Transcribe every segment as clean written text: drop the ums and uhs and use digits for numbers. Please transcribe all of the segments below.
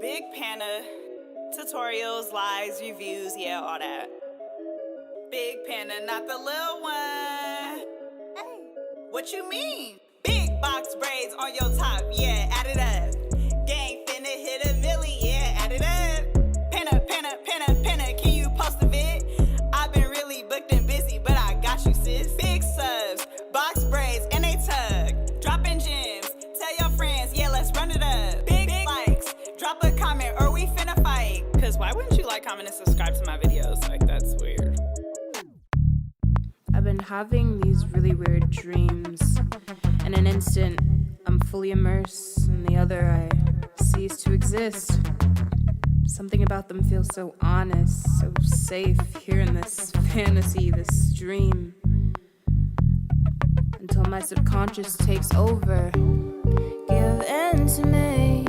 Big Panda, tutorials, lives, reviews, yeah, all that. Big Panda, not the little one. Hey, what you mean? Big box braids on your top, yeah, add it up. Gang finna hit a milli, yeah, add it up. Panda, Panda, Panda, Panda, can you post a vid? I've been really booked and busy, but I got you, sis. Big subs, box braids, and they tug. Dropping gems, tell your friends, yeah, let's run it up. Big likes, drop a comment or we finna fight. Cause why wouldn't you like, comment, and subscribe to my videos? Like, that's weird. I've been having these really weird dreams. In an instant, I'm fully immersed. In the other, I cease to exist. Something about them feels so honest, so safe here in this fantasy, this dream. Until my subconscious takes over. Give in to me.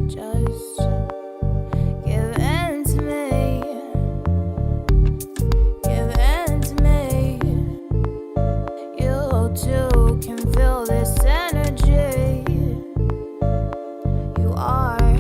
Just give in to me. Give in to me. You too can feel this energy. You are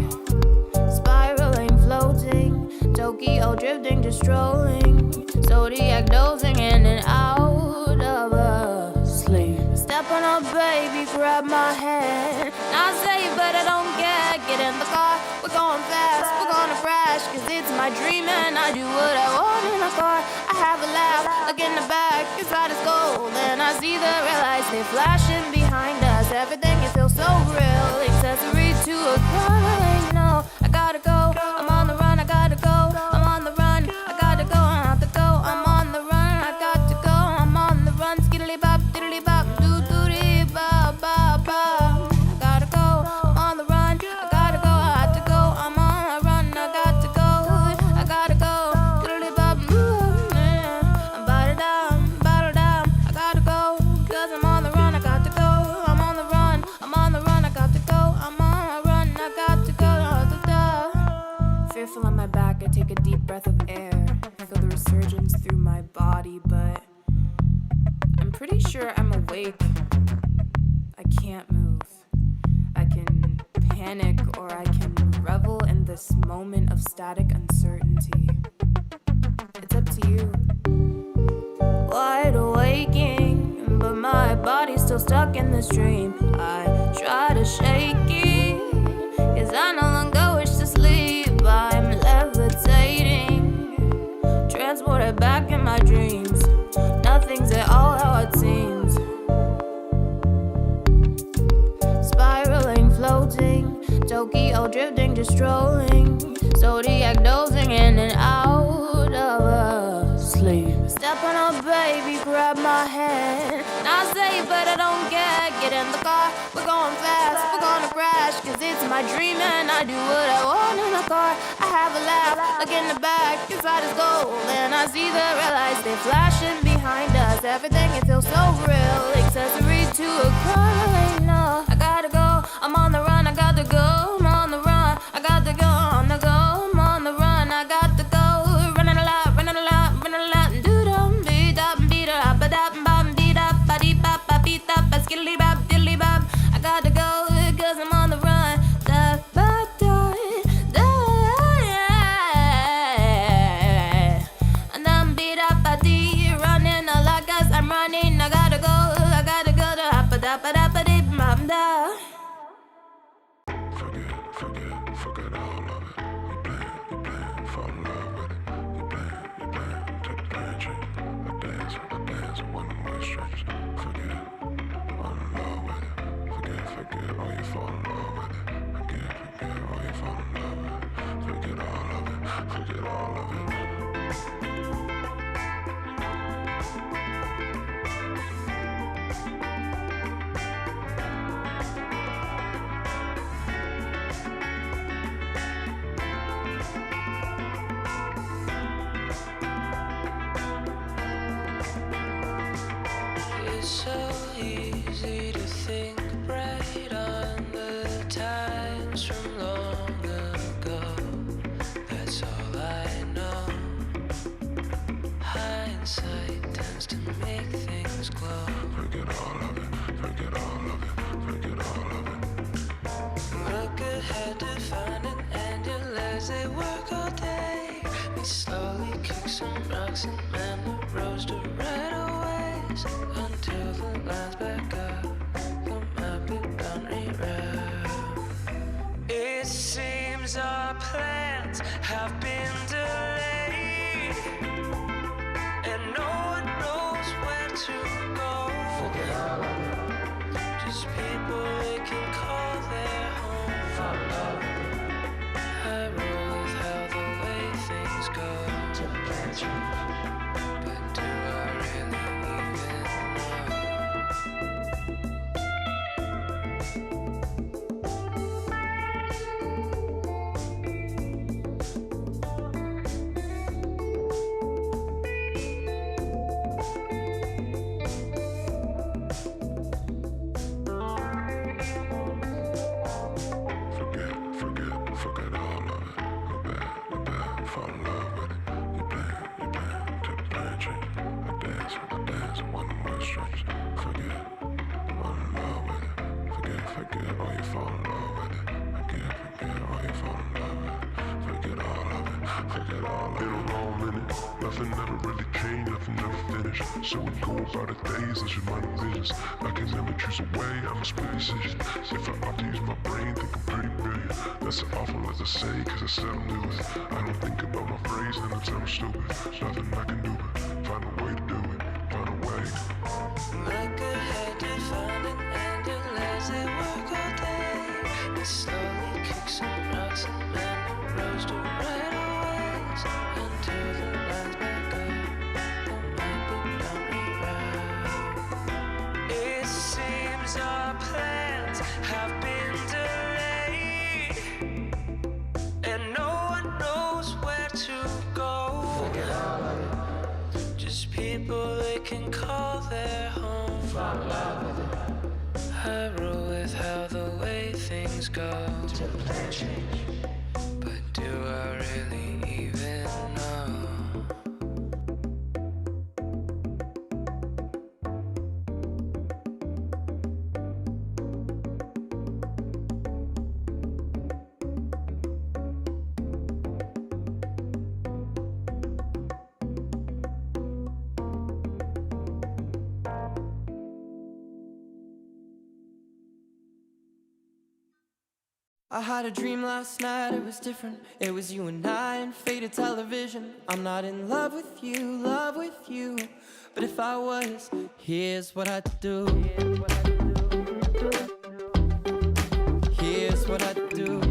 spiraling, floating, Tokyo drifting, just strolling, zodiac dozing in and out of a sleep. Step on up, baby, grab my hand. I say you better don't get in the car. We're going fast, we're gonna crash, cause it's my dream and I do what I want in the car. I have a laugh, look in the back, inside is gold, and I see the red lights, they're flashing behind us. Everything, it feels so real, accessory to a crime. No, I gotta go, I'm on the run, I gotta go, I'm on the run, I gotta go, I have to go, I'm on the run, I got to go, I'm on the run, skiddly bop, diddly bop, doo doo dee ba ba ba. I gotta go, I'm on the run, I gotta go, I have to go, I'm on the run, I got to go, I gotta go, diddly bop, I'm bottled down, I gotta go, cause I'm on the run, I got to go, I'm on the run, I'm on the run, I got to go, I'm on the run, I got to go, Fearful on my back, I take a deep breath of air, feel the resurgence through my body, but I'm pretty sure I'm awake. I can't move. I can panic or I can revel in this moment of static uncertainty. It's up to you. Wide awaking, but my body's still stuck in this dream. I try to shake it, cause I no longer wish to sleep. I'm levitating, transported back in my dreams. Nothing's at all how it seems. Spiraling, floating, Tokyo drifting, just strolling, zodiac dozing in and out of a sleep. Step on up, baby, grab my hand. I say you better don't get in the car. We're going fast, we're gonna crash, cause it's my dream and I do what I want in the car. I have a laugh, look in the back, inside is gold, and I see the red lights, they're flashing behind us. Everything, it feels so real, accessory to a crime. No, I gotta go, I'm on the run, I got to go, I'm on the run, I got to go, on the go, I'm on the run, I got to go, running a lot, running a lot, running a lot, do-dum, beat-up, beat-up, ba-dap, bam, beat-up, ba-dee-bop, ba-beat-up, ba-skiddly-bop, diddly-bop. I got to go, cause I'm on the run, da-ba-da, da-yeah. And I'm beat-up, ba-dee, running a lot, cause I'm running, I gotta go, da-ba-da-ba-da-ba-da. Forget all of it. You plan, fall in love with it. You plan, take the plan trip. I dance, one of my strings. Forget, fall in love with it. Forget, or you fall in love with it. Forget, or you fall in love with it. Forget all of it, forget all of it. It's so easy to think bright on the times from long ago. That's all I know. round. It seems our plans have been delayed, and no one knows where to go. Just people they can call their home. I roll with how the way things go. But do I really even know? Forget all of it. Look back, fall in love with it. You bang, till the plan change. I dance, one of my strings. Forget, fall in love with it. Forget, or you fall in love with it. Forget, or you fall in love with it. Forget all of it. In a long minute, nothing ever really changed, nothing ever finished. So we go about the days as your mind visions. I can never choose a way, I must make decisions. If I opt to use my brain, think I'm pretty brilliant. That's an awful lot to say, cause I said I'm doing it. I don't think about my phrase and it's I'm stupid. Nothing I can do but find a way to do it. Find a way. Look ahead to find an end to lazy work all day. And slowly kick some rocks and mend the roads to right aways. Until the lines back up, the might be done reroute. It seems our plans have been delayed, and no one knows where to go. Just people they can call their home. I roll with how the way things go. But do I really even know? I had a dream last night, it was different. It was you and I in faded television. I'm not in love with you, but if I was, here's what I'd do. Here's what I'd do.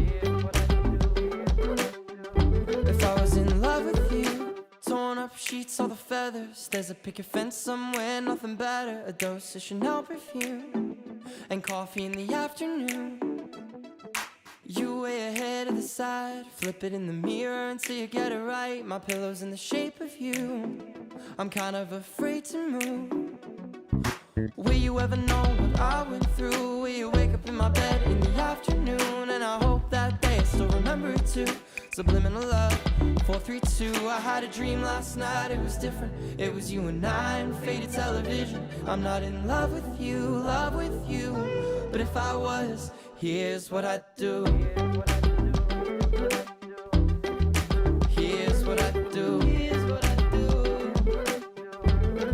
If I was in love with you, torn up sheets, all the feathers. There's a picket fence somewhere, nothing better. A dose of Chanel perfume and coffee in the afternoon. You way ahead of the side, flip it in the mirror until you get it right. My pillow's in the shape of you, I'm kind of afraid to move. Will you ever know what I went through? Will you wake up in my bed in the afternoon? And I hope that day I still remember it too. Subliminal love, 432. I had a dream last night, it was different. It was you and I in faded television. I'm not in love with you, but if I was, here's what I'd do. Here's what I'd do.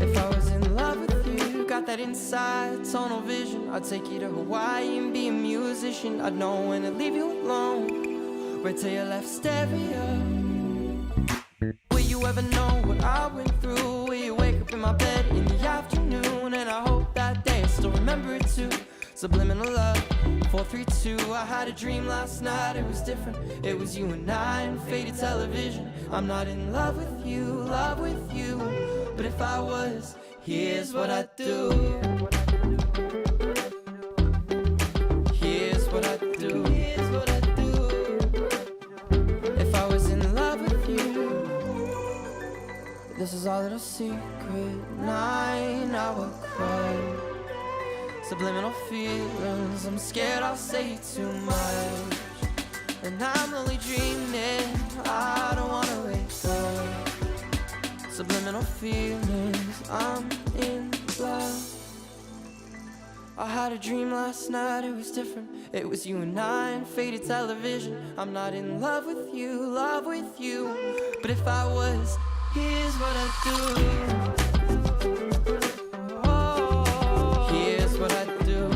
If I was in love with you, got that inside tunnel vision. I'd take you to Hawaii and be a musician. I'd know when to leave you alone, right to your left stereo. Will you ever know what I went through? Will you wake up in my bed in the afternoon? And I hope that day I still remember it too. Subliminal love, 432. I had a dream last night, it was different. It was you and I in faded television. I'm not in love with you, but if I was, here's what I'd do. Here's what I'd do. If I was in love with you, this is our little secret, 9-hour cry. Subliminal feelings, I'm scared I'll say too much. And I'm only dreaming, I don't wanna wake up. Subliminal feelings, I'm in love. I had a dream last night, it was different. It was you and I in faded television. I'm not in love with you, but if I was, here's what I'd do. Here's what I do.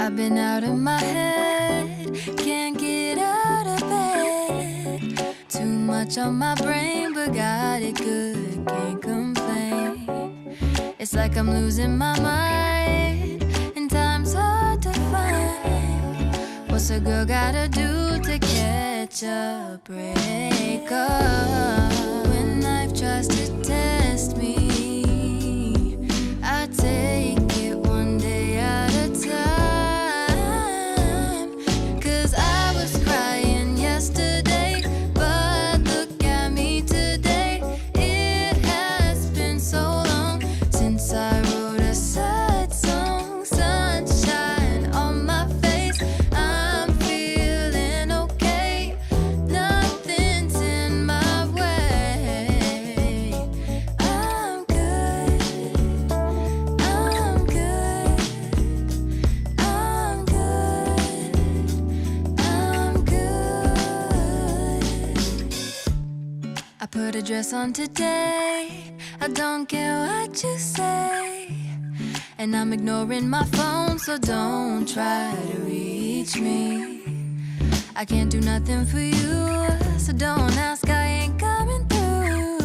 I've been out of my head, can't get out of bed. Too much on my brain, but got it good, can't complain. It's like I'm losing my mind, and time's hard to find. What's a girl gotta do to catch a break up? When life tries to test me, I take it one day at a time. 'Cause I was crying yesterday, but look at me today. It has been so long since I wrote a sad song. Sunshine on my face, I'm feeling okay. Nothing's in my way. I'm good, I'm good, I'm good, I'm good. I put a dress on today, I don't care what you say. And I'm ignoring my phone, so don't try to reach me. I can't do nothing for you, so don't ask, I ain't coming through.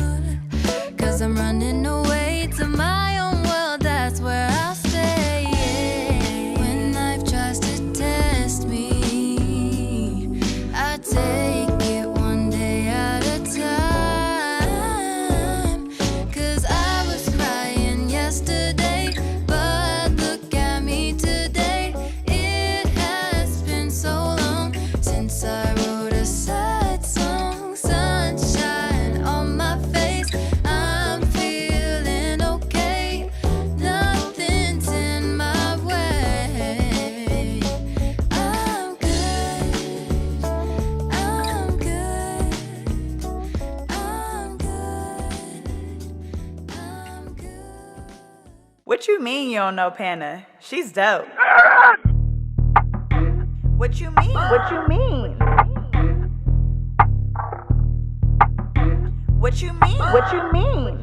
'Cause I'm running away to my own world, that's where I'll stay. When life tries to test me, I take it one day at a time. 'Cause I was crying yesterday, but look at me today. It has been so long since I wrote a sad song. Sunshine on my face, I'm feeling okay. Nothing's in my way. I'm good, I'm good, I'm good, I'm good. What you mean you don't know Panna? She's dope. What you mean? What you mean? What you mean? What you mean?